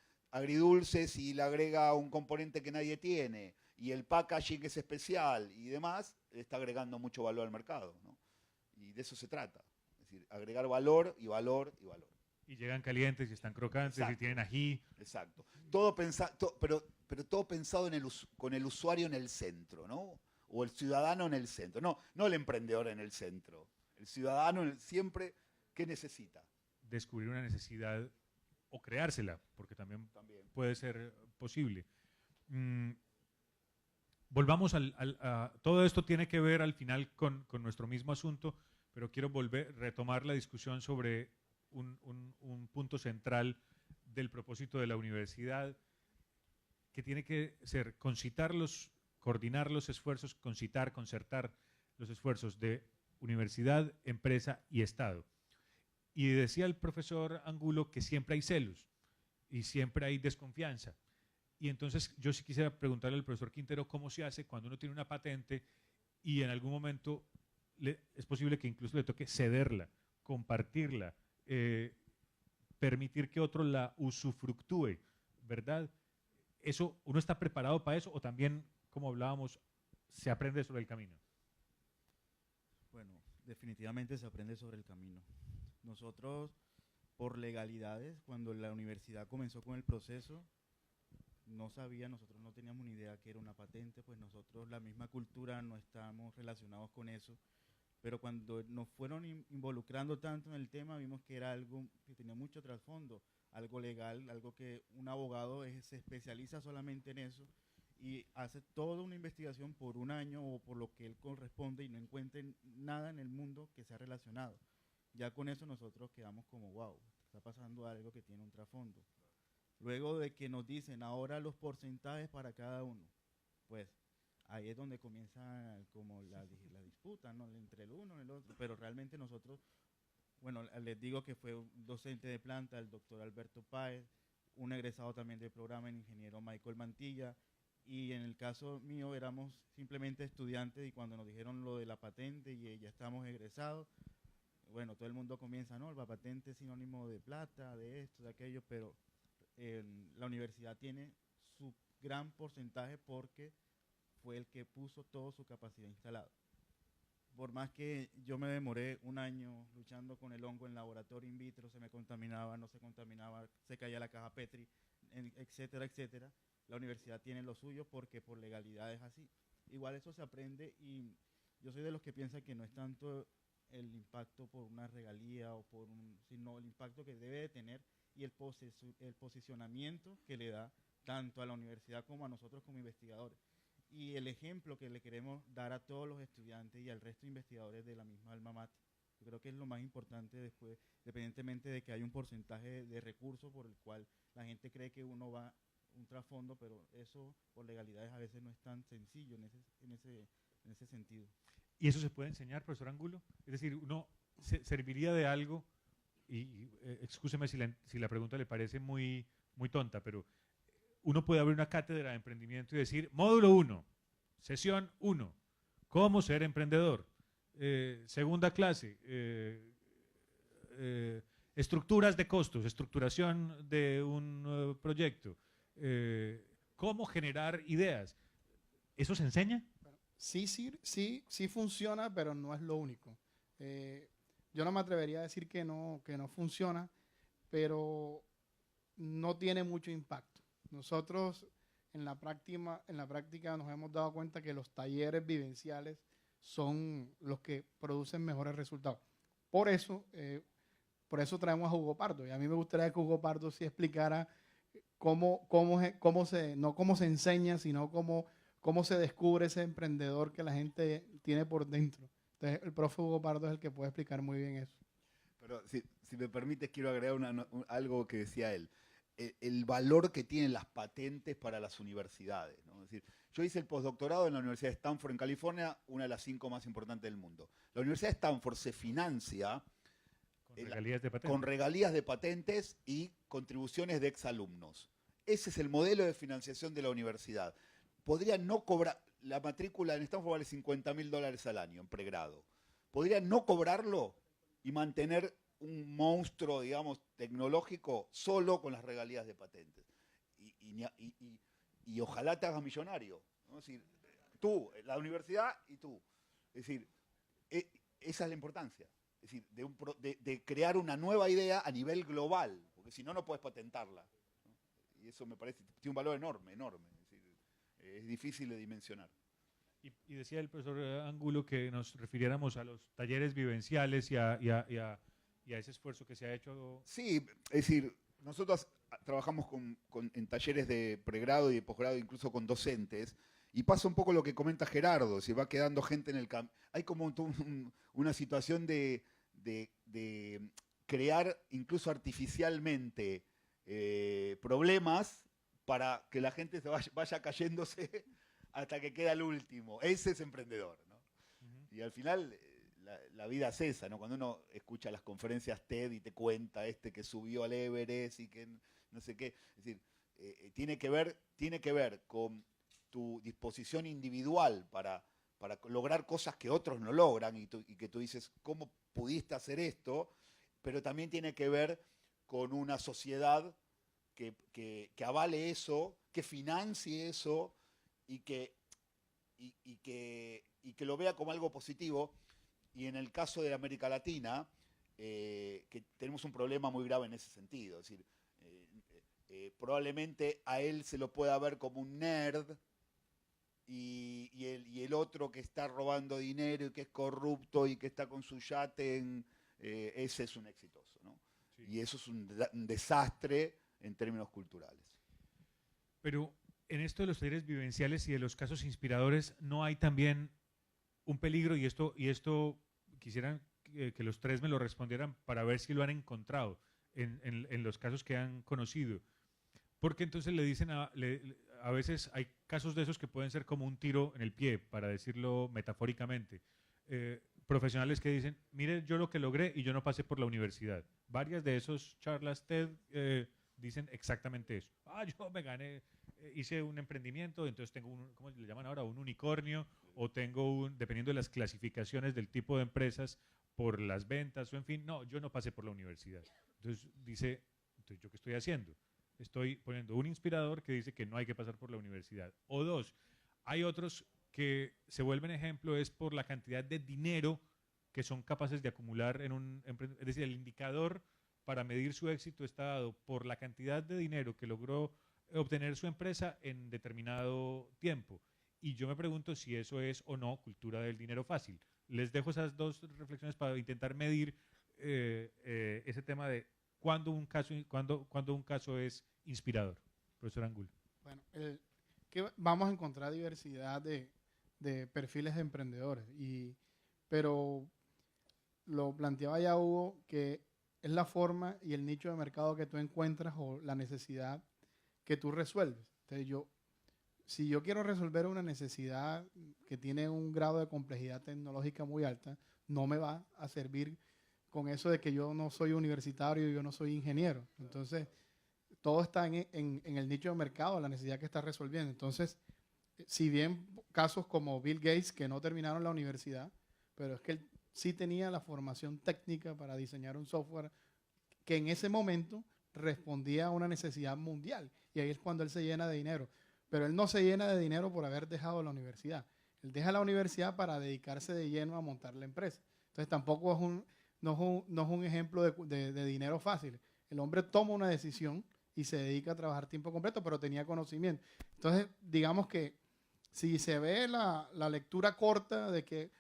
C: y le agrega un componente que nadie tiene y el packaging es especial y demás, está agregando mucho valor al mercado, ¿no? Y de eso se trata. Es decir, agregar valor y valor y valor.
A: Y llegan calientes y están crocantes
C: Exacto.
A: y tienen ají.
C: Exacto. Pero todo pensado con el usuario en el centro, ¿no? O el ciudadano en el centro. No el emprendedor en el centro. El ciudadano siempre, ¿qué necesita?
A: Descubrir una necesidad o creársela, porque también
C: También.
A: puede ser posible. Volvamos todo esto tiene que ver al final con nuestro mismo asunto, pero quiero retomar la discusión sobre un punto central del propósito de la universidad, que tiene que ser coordinar los esfuerzos, concertar los esfuerzos de universidad, empresa y Estado. Y decía el profesor Angulo que siempre hay celos y siempre hay desconfianza. Y entonces yo sí quisiera preguntarle al profesor Quintero cómo se hace cuando uno tiene una patente y en algún momento es posible que incluso le toque cederla, compartirla, permitir que otro la usufructúe, ¿verdad? Eso, ¿uno está preparado para eso o también, como hablábamos, se aprende sobre el camino?
E: Bueno, definitivamente se aprende sobre el camino. Nosotros, por legalidades, cuando la universidad comenzó con el proceso, nosotros no teníamos ni idea que era una patente, pues nosotros, la misma cultura, no estábamos relacionados con eso, pero cuando nos fueron involucrando tanto en el tema, vimos que era algo que tenía mucho trasfondo, algo legal, algo que un abogado se especializa solamente en eso y hace toda una investigación por un año o por lo que él corresponde y no encuentra nada en el mundo que sea relacionado. Ya con eso nosotros quedamos como, wow, está pasando algo que tiene un trasfondo. Luego de que nos dicen ahora los porcentajes para cada uno, pues ahí es donde comienza como la disputa, ¿no? Entre el uno y el otro, pero realmente nosotros, bueno, les digo que fue un docente de planta, el doctor Alberto Páez, un egresado también del programa, el ingeniero Michael Mantilla, y en el caso mío éramos simplemente estudiantes y cuando nos dijeron lo de la patente y ya estamos egresados, bueno, todo el mundo comienza, no, la patente es sinónimo de plata, de esto, de aquello, pero la universidad tiene su gran porcentaje porque fue el que puso toda su capacidad instalada. Por más que yo me demoré un año luchando con el hongo en laboratorio in vitro, se me contaminaba, no se contaminaba, se caía la caja Petri, etcétera, etcétera, la universidad tiene lo suyo porque por legalidad es así. Igual eso se aprende y yo soy de los que piensan que no es tanto el impacto por una regalía sino el impacto que debe de tener y el posicionamiento que le da tanto a la universidad como a nosotros como investigadores. Y el ejemplo que le queremos dar a todos los estudiantes y al resto de investigadores de la misma alma mater. Yo creo que es lo más importante después, independientemente de que hay un porcentaje de recursos por el cual la gente cree que uno va un trasfondo, pero eso por legalidades a veces no es tan sencillo en ese sentido.
A: ¿Y eso se puede enseñar, profesor Angulo? Es decir, uno serviría de algo, excúseme si la pregunta le parece muy, muy tonta, pero uno puede abrir una cátedra de emprendimiento y decir, módulo 1, sesión 1, cómo ser emprendedor, segunda clase, estructuras de costos, estructuración de un proyecto, cómo generar ideas. ¿Eso se enseña?
D: Sí funciona, pero no es lo único. Yo no me atrevería a decir que no funciona, pero no tiene mucho impacto. Nosotros en la práctica nos hemos dado cuenta que los talleres vivenciales son los que producen mejores resultados. Por eso traemos a Hugo Pardo. Y a mí me gustaría que Hugo Pardo sí explicara cómo se enseña, sino cómo se descubre ese emprendedor que la gente tiene por dentro. Entonces, el profe Hugo Pardo es el que puede explicar muy bien eso.
C: Pero si me permites, quiero agregar algo que decía él. El valor que tienen las patentes para las universidades, ¿no? Es decir, yo hice el postdoctorado en la Universidad de Stanford en California, una de las 5 más importantes del mundo. La Universidad de Stanford se financia con regalías de patentes y contribuciones de exalumnos. Ese es el modelo de financiación de la universidad. Podrían no cobrar, la matrícula en Stanford vale $50.000 al año en pregrado. Podrían no cobrarlo y mantener un monstruo, digamos, tecnológico solo con las regalías de patentes. Y ojalá te hagas millonario, ¿no? Es decir, tú, la universidad y tú. Es decir, esa es la importancia. Es decir, de crear una nueva idea a nivel global, porque si no, no puedes patentarla, ¿no? Y eso me parece, tiene un valor enorme, enorme. Es decir, es difícil de dimensionar.
A: Y decía el profesor Angulo que nos refiriéramos a los talleres vivenciales y a ese esfuerzo que se ha hecho.
C: Sí, es decir, nosotros trabajamos en talleres de pregrado y de posgrado, incluso con docentes, y pasa un poco lo que comenta Gerardo, se va quedando gente en el campo. Hay como una situación de crear incluso artificialmente problemas para que la gente se vaya cayéndose hasta que queda el último. Ese es emprendedor, ¿no? Y al final la vida es esa, ¿no? Cuando uno escucha las conferencias TED y te cuenta que subió al Everest y que no sé qué. Es decir, tiene que ver con tu disposición individual para lograr cosas que otros no logran y que tú dices, ¿cómo pudiste hacer esto? Pero también tiene que ver con una sociedad que avale eso, que financie eso y que lo vea como algo positivo. Y en el caso de América Latina, que tenemos un problema muy grave en ese sentido. Es decir, probablemente a él se lo pueda ver como un nerd y el otro que está robando dinero y que es corrupto y que está con su yate, ese es un exitoso, ¿no? Sí. Y eso es un desastre en términos culturales.
A: Pero en esto de los talleres vivenciales y de los casos inspiradores, ¿no hay también un peligro? Y esto quisieran que los tres me lo respondieran para ver si lo han encontrado en los casos que han conocido. Porque entonces le dicen, a veces hay casos de esos que pueden ser como un tiro en el pie, para decirlo metafóricamente. Profesionales que dicen, mire, yo lo que logré y yo no pasé por la universidad. Varias de esos charlas TED dicen exactamente eso. Yo me gané, hice un emprendimiento, entonces tengo ¿cómo le llaman ahora? Un unicornio, o tengo dependiendo de las clasificaciones del tipo de empresas, por las ventas, o en fin, no, yo no pasé por la universidad. Entonces dice, entonces, ¿yo qué estoy haciendo? Estoy poniendo un inspirador que dice que no hay que pasar por la universidad. O dos, hay otros que se vuelven ejemplo es por la cantidad de dinero que son capaces de acumular es decir, el indicador para medir su éxito está dado por la cantidad de dinero que logró obtener su empresa en determinado tiempo. Y yo me pregunto si eso es o no cultura del dinero fácil. Les dejo esas dos reflexiones para intentar medir ese tema de cuándo un caso es inspirador. Profesor Angulo.
D: Bueno, que vamos a encontrar diversidad de perfiles de emprendedores, pero lo planteaba ya Hugo, que es la forma y el nicho de mercado que tú encuentras o la necesidad que tú resuelves. Entonces si yo quiero resolver una necesidad que tiene un grado de complejidad tecnológica muy alta, no me va a servir con eso de que yo no soy universitario y yo no soy ingeniero. Entonces, todo está en el nicho de mercado, la necesidad que está resolviendo. Entonces, si bien casos como Bill Gates, que no terminaron la universidad, pero es que él sí tenía la formación técnica para diseñar un software que en ese momento respondía a una necesidad mundial. Y ahí es cuando él se llena de dinero. Pero él no se llena de dinero por haber dejado la universidad. Él deja la universidad para dedicarse de lleno a montar la empresa. Entonces tampoco no es un ejemplo de dinero fácil. El hombre toma una decisión y se dedica a trabajar tiempo completo, pero tenía conocimiento. Entonces, digamos que si se ve la lectura corta de que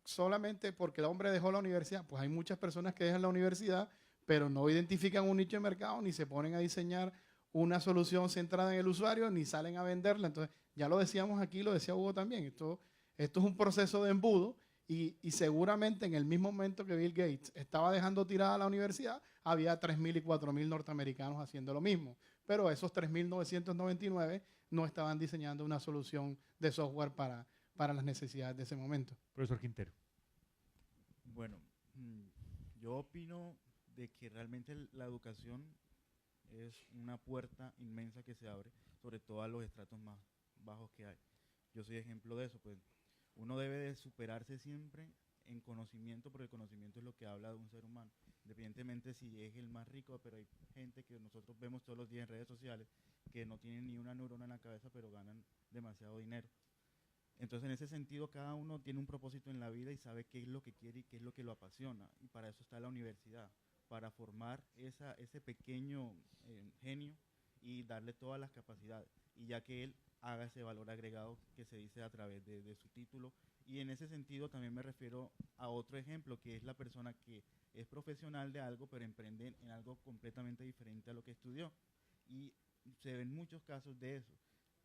D: solamente porque el hombre dejó la universidad, pues hay muchas personas que dejan la universidad, pero no identifican un nicho de mercado, ni se ponen a diseñar una solución centrada en el usuario, ni salen a venderla. Entonces, ya lo decíamos aquí, lo decía Hugo también, esto es un proceso de embudo y seguramente en el mismo momento que Bill Gates estaba dejando tirada la universidad, había 3.000 y 4.000 norteamericanos haciendo lo mismo. Pero esos 3.999 no estaban diseñando una solución de software para las necesidades de ese momento.
A: Profesor Quintero.
E: Bueno, yo opino de que realmente la educación es una puerta inmensa que se abre, sobre todo a los estratos más bajos que hay. Yo soy ejemplo de eso, pues uno debe de superarse siempre en conocimiento, porque el conocimiento es lo que habla de un ser humano, independientemente si es el más rico, pero hay gente que nosotros vemos todos los días en redes sociales que no tienen ni una neurona en la cabeza, pero ganan demasiado dinero. Entonces, en ese sentido, cada uno tiene un propósito en la vida y sabe qué es lo que quiere y qué es lo que lo apasiona. Y para eso está la universidad, para formar ese pequeño genio y darle todas las capacidades. Y ya que él haga ese valor agregado que se dice a través de su título. Y en ese sentido también me refiero a otro ejemplo, que es la persona que es profesional de algo, pero emprende en algo completamente diferente a lo que estudió. Y se ven muchos casos de eso,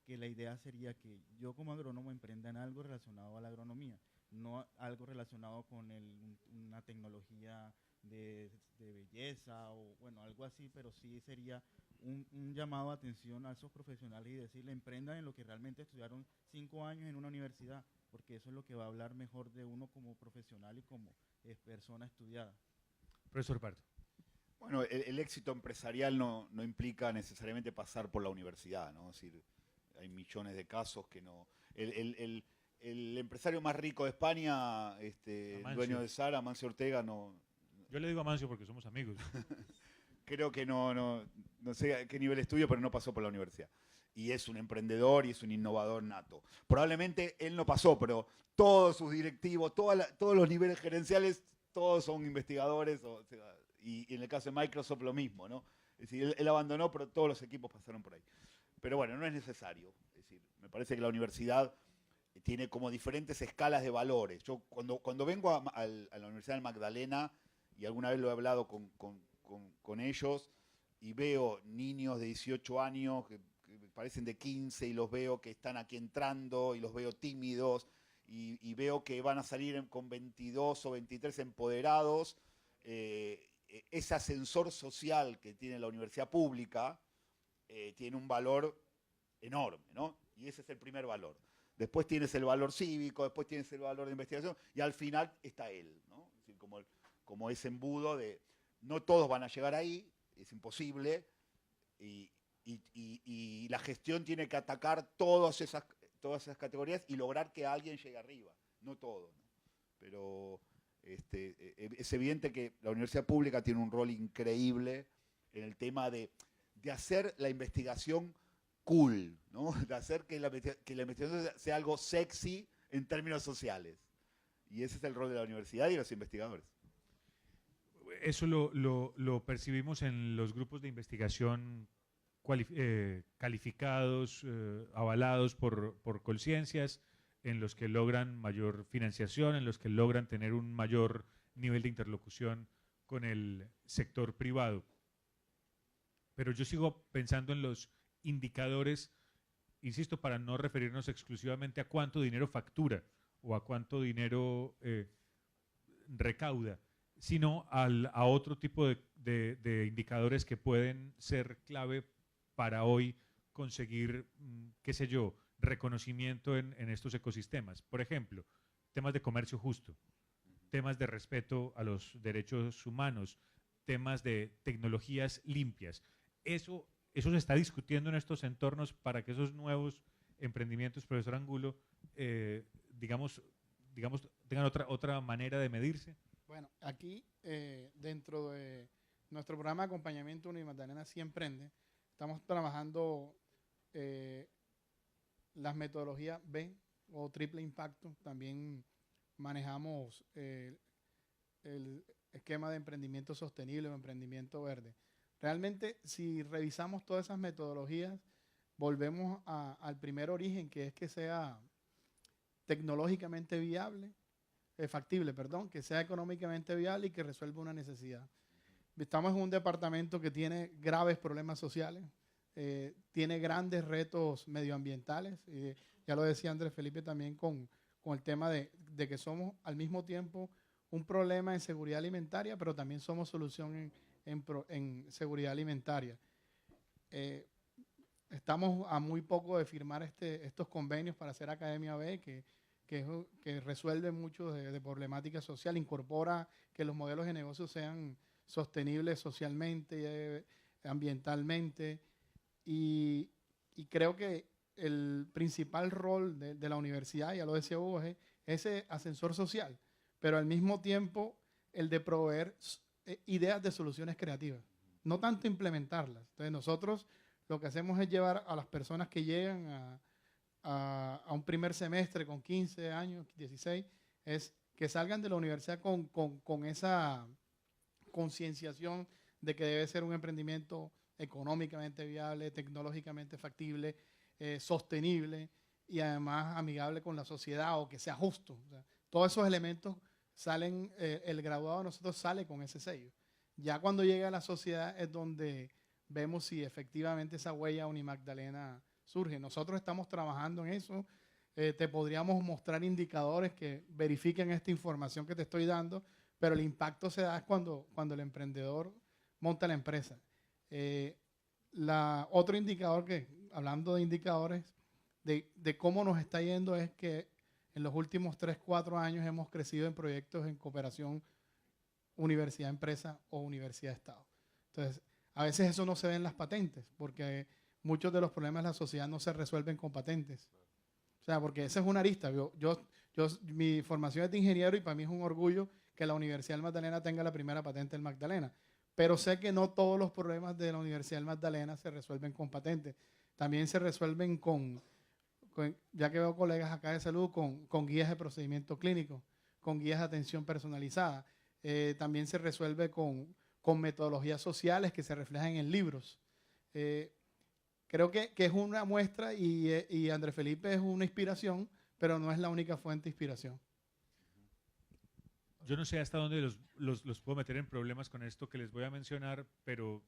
E: que la idea sería que yo como agrónomo emprenda en algo relacionado a la agronomía, no algo relacionado con una tecnología de belleza o bueno, algo así, pero sí sería un llamado de atención a esos profesionales y decirle, emprendan en lo que realmente estudiaron 5 años en una universidad, porque eso es lo que va a hablar mejor de uno como profesional y como persona estudiada.
A: Profesor Pardo.
C: Bueno, el éxito empresarial no implica necesariamente pasar por la universidad, ¿no? Es decir, hay millones de casos que no... El empresario más rico de España, el dueño de Zara, Amancio Ortega, no...
A: Yo le digo a Amancio porque somos amigos.
C: Creo que no sé a qué nivel estudio, pero no pasó por la universidad. Y es un emprendedor y es un innovador nato. Probablemente él no pasó, pero todos sus directivos, todos los niveles gerenciales, todos son investigadores. Y en el caso de Microsoft lo mismo, ¿no? Es decir, él abandonó, pero todos los equipos pasaron por ahí. Pero bueno, no es necesario. Es decir, me parece que la universidad tiene como diferentes escalas de valores. Yo cuando vengo a la Universidad del Magdalena, y alguna vez lo he hablado con ellos, y veo niños de 18 años que parecen de 15 y los veo que están aquí entrando y los veo tímidos y veo que van a salir con 22 o 23 empoderados. Ese ascensor social que tiene la universidad pública tiene un valor enorme, ¿no? Y ese es el primer valor. Después tienes el valor cívico, después tienes el valor de investigación y al final está él, ¿no? Es decir, como ese embudo de no todos van a llegar ahí, es imposible, y la gestión tiene que atacar todas esas categorías y lograr que alguien llegue arriba, no todo, ¿no? Pero es evidente que la universidad pública tiene un rol increíble en el tema de hacer la investigación cool, ¿no? De hacer que la investigación sea algo sexy en términos sociales. Y ese es el rol de la universidad y de los investigadores.
A: Eso lo percibimos en los grupos de investigación calificados, avalados por Colciencias, en los que logran mayor financiación, en los que logran tener un mayor nivel de interlocución con el sector privado. Pero yo sigo pensando en los indicadores, insisto, para no referirnos exclusivamente a cuánto dinero factura o a cuánto dinero recauda, sino a otro tipo de indicadores que pueden ser clave para hoy conseguir, qué sé yo, reconocimiento en estos ecosistemas. Por ejemplo, temas de comercio justo, temas de respeto a los derechos humanos, temas de tecnologías limpias. Eso se está discutiendo en estos entornos para que esos nuevos emprendimientos, profesor Angulo, digamos, tengan otra manera de medirse.
D: Bueno, aquí dentro de nuestro programa de acompañamiento Unimagdalena Sí Emprende, estamos trabajando las metodologías B o triple impacto. También manejamos el esquema de emprendimiento sostenible o emprendimiento verde. Realmente, si revisamos todas esas metodologías, volvemos al primer origen, que es que sea tecnológicamente viable, factible, perdón, que sea económicamente viable y que resuelva una necesidad. Estamos en un departamento que tiene graves problemas sociales, tiene grandes retos medioambientales, ya lo decía Andrés Felipe también con el tema de que somos al mismo tiempo un problema en seguridad alimentaria, pero también somos solución en seguridad alimentaria. Estamos a muy poco de firmar estos convenios para hacer Academia B, que resuelve mucho de problemática social, incorpora que los modelos de negocio sean sostenibles socialmente, ambientalmente, y creo que el principal rol de la universidad, ya lo decía Hugo, es ese ascensor social, pero al mismo tiempo el de proveer ideas de soluciones creativas, no tanto implementarlas. Entonces nosotros lo que hacemos es llevar a las personas que llegan a un primer semestre con 15 años, 16, es que salgan de la universidad con esa concienciación de que debe ser un emprendimiento económicamente viable, tecnológicamente factible, sostenible y además amigable con la sociedad o que sea justo. O sea, todos esos elementos salen, el graduado de nosotros sale con ese sello. Ya cuando llega a la sociedad es donde vemos si efectivamente esa huella Unimagdalena surge. Nosotros estamos trabajando en eso. Te podríamos mostrar indicadores que verifiquen esta información que te estoy dando, pero el impacto se da cuando el emprendedor monta la empresa. Otro indicador hablando de indicadores, de cómo nos está yendo es que en los últimos 3-4 años hemos crecido en proyectos en cooperación universidad-empresa o universidad-estado. Entonces, a veces eso no se ve en las patentes, porque muchos de los problemas de la sociedad no se resuelven con patentes. O sea, porque esa es una arista. Mi formación es de ingeniero y para mí es un orgullo que la Universidad del Magdalena tenga la primera patente del Magdalena. Pero sé que no todos los problemas de la Universidad del Magdalena se resuelven con patentes. También se resuelven ya que veo colegas acá de salud, con guías de procedimiento clínico, con guías de atención personalizada. También se resuelve con metodologías sociales que se reflejan en libros. Creo que es una muestra y Andrés Felipe es una inspiración, pero no es la única fuente de inspiración.
A: Yo no sé hasta dónde los puedo meter en problemas con esto que les voy a mencionar, pero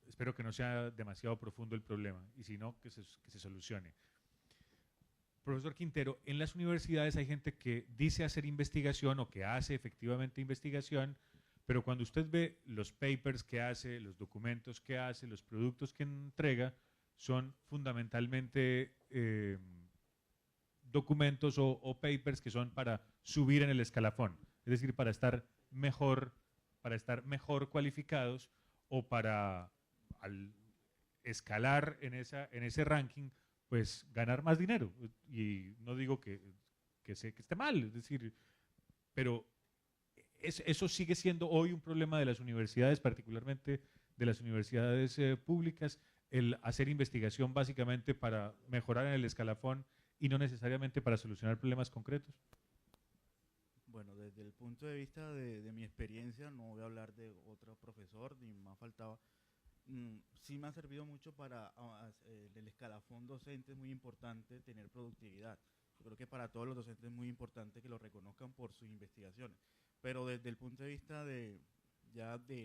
A: espero que no sea demasiado profundo el problema y si no, que se solucione. Profesor Quintero, en las universidades hay gente que dice hacer investigación o que hace efectivamente investigación, pero cuando usted ve los papers que hace, los documentos que hace, los productos que entrega, son fundamentalmente documentos o papers que son para subir en el escalafón, es decir, para estar mejor cualificados o para al escalar en ese ranking, pues ganar más dinero. Y no digo que esté mal, es decir, pero eso sigue siendo hoy un problema de las universidades, particularmente de las universidades públicas, el hacer investigación básicamente para mejorar en el escalafón y no necesariamente para solucionar problemas concretos.
E: Bueno, desde el punto de vista de mi experiencia, no voy a hablar de otro profesor, ni más faltaba. Sí me ha servido mucho para el escalafón docente. Es muy importante tener productividad. Yo creo que para todos los docentes es muy importante que lo reconozcan por sus investigaciones. Pero desde el punto de vista de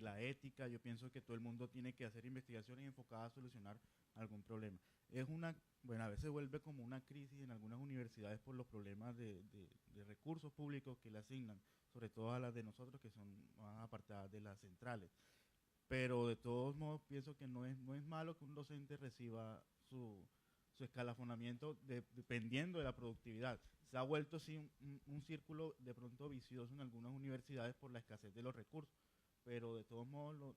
E: la ética, yo pienso que todo el mundo tiene que hacer investigaciones enfocadas a solucionar algún problema. A veces vuelve como una crisis en algunas universidades por los problemas de recursos públicos que le asignan, sobre todo a las de nosotros que son más apartadas de las centrales. Pero de todos modos pienso que no es malo que un docente reciba su escalafonamiento dependiendo de la productividad. Se ha vuelto así un círculo de pronto vicioso en algunas universidades por la escasez de los recursos, pero de todos modos,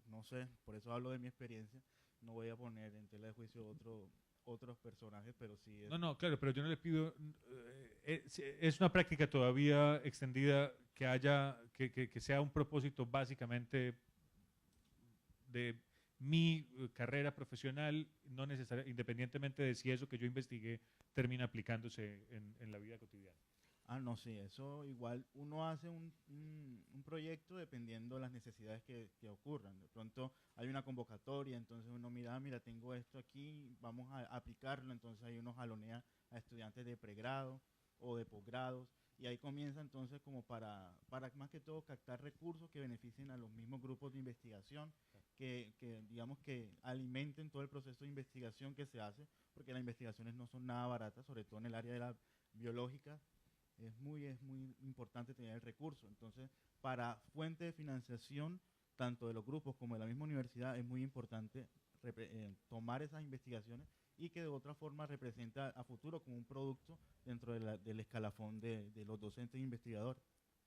E: no sé, por eso hablo de mi experiencia, no voy a poner en tela de juicio otros personajes, pero sí...
A: No, claro, pero yo no le pido... es una práctica todavía extendida que sea un propósito básicamente de mi carrera profesional, no independientemente de si eso que yo investigué termina aplicándose en la vida cotidiana.
E: No, sí, eso igual uno hace un proyecto dependiendo de las necesidades que ocurran. De pronto hay una convocatoria, entonces uno mira, tengo esto aquí, vamos a aplicarlo, entonces ahí uno jalonea a estudiantes de pregrado o de posgrados y ahí comienza entonces como para más que todo captar recursos que beneficien a los mismos grupos de investigación, que digamos que alimenten todo el proceso de investigación que se hace, porque las investigaciones no son nada baratas, sobre todo en el área de la biológica. Es muy importante tener el recurso. Entonces, para fuente de financiación, tanto de los grupos como de la misma universidad, es muy importante tomar esas investigaciones y que de otra forma representa a futuro como un producto dentro del escalafón de los docentes e investigadores.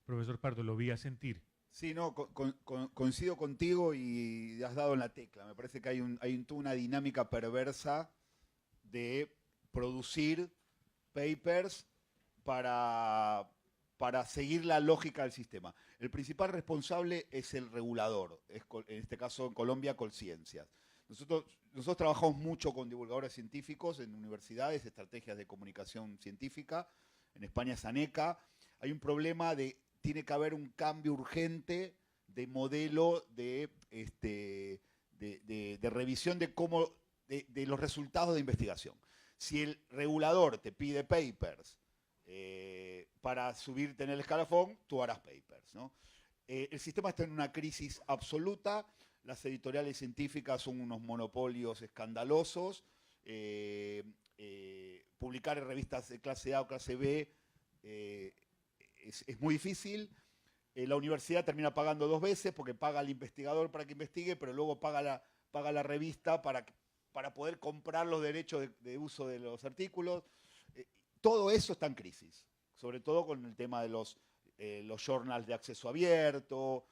A: Profesor Pardo, lo vi a sentir.
C: Sí, no, coincido contigo y has dado en la tecla. Me parece que hay toda una dinámica perversa de producir papers para seguir la lógica del sistema. El principal responsable es el regulador, en este caso en Colombia, Colciencias. Nosotros trabajamos mucho con divulgadores científicos en universidades, estrategias de comunicación científica. En España es ANECA. Hay un problema tiene que haber un cambio urgente de modelo de revisión de los resultados de investigación. Si el regulador te pide papers para subirte en el escalafón, tú harás papers, ¿no? El sistema está en una crisis absoluta. Las editoriales científicas son unos monopolios escandalosos. Publicar en revistas de clase A o clase B es muy difícil. La universidad termina pagando 2 veces porque paga al investigador para que investigue, pero luego paga la revista para poder comprar los derechos de uso de los artículos. Todo eso está en crisis, sobre todo con el tema de los journals de acceso abierto,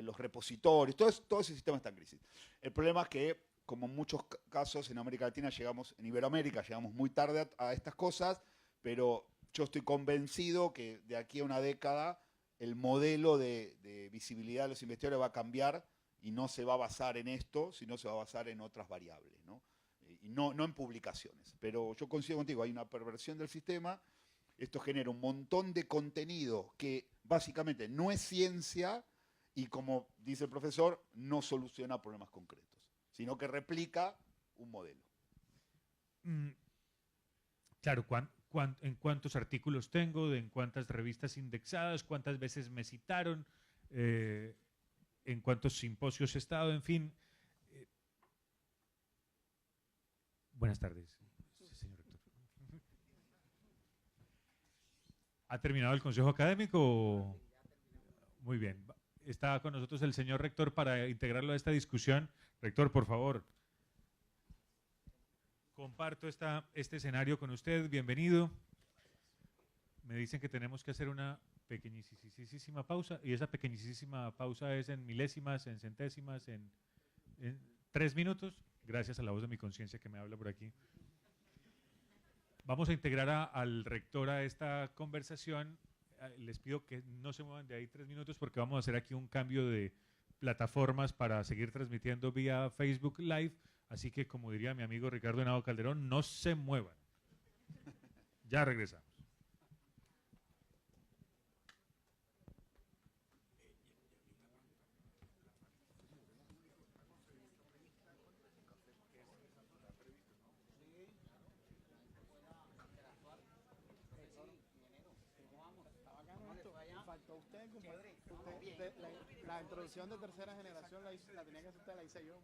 C: los repositorios, todo ese sistema está en crisis. El problema es que, como en muchos casos en América Latina, en Iberoamérica llegamos muy tarde a estas cosas, pero yo estoy convencido que de aquí a una década el modelo de visibilidad de los investigadores va a cambiar y no se va a basar en esto, sino se va a basar en otras variables, ¿no? Y no en publicaciones. Pero yo coincido contigo, hay una perversión del sistema. Esto genera un montón de contenido que básicamente no es ciencia y, como dice el profesor, no soluciona problemas concretos, sino que replica un modelo.
A: Claro, en cuántos artículos tengo, en cuántas revistas indexadas, cuántas veces me citaron, en cuántos simposios he estado, en fin. Buenas tardes, señor rector. ¿Ha terminado el consejo académico? Muy bien. Está con nosotros el señor rector para integrarlo a esta discusión. Rector, por favor. Comparto este escenario con usted. Bienvenido. Me dicen que tenemos que hacer una pequeñísima pausa, y esa pequeñísima pausa es en milésimas, en centésimas, en 3 minutos, gracias a la voz de mi conciencia que me habla por aquí. Vamos a integrar al rector a esta conversación. Les pido que no se muevan de ahí 3 minutos porque vamos a hacer aquí un cambio de plataformas para seguir transmitiendo vía Facebook Live. Así que, como diría mi amigo Ricardo Henao Calderón, no se muevan. Ya regresamos.
D: La introducción de tercera generación la tenía que hacer usted, la hice yo.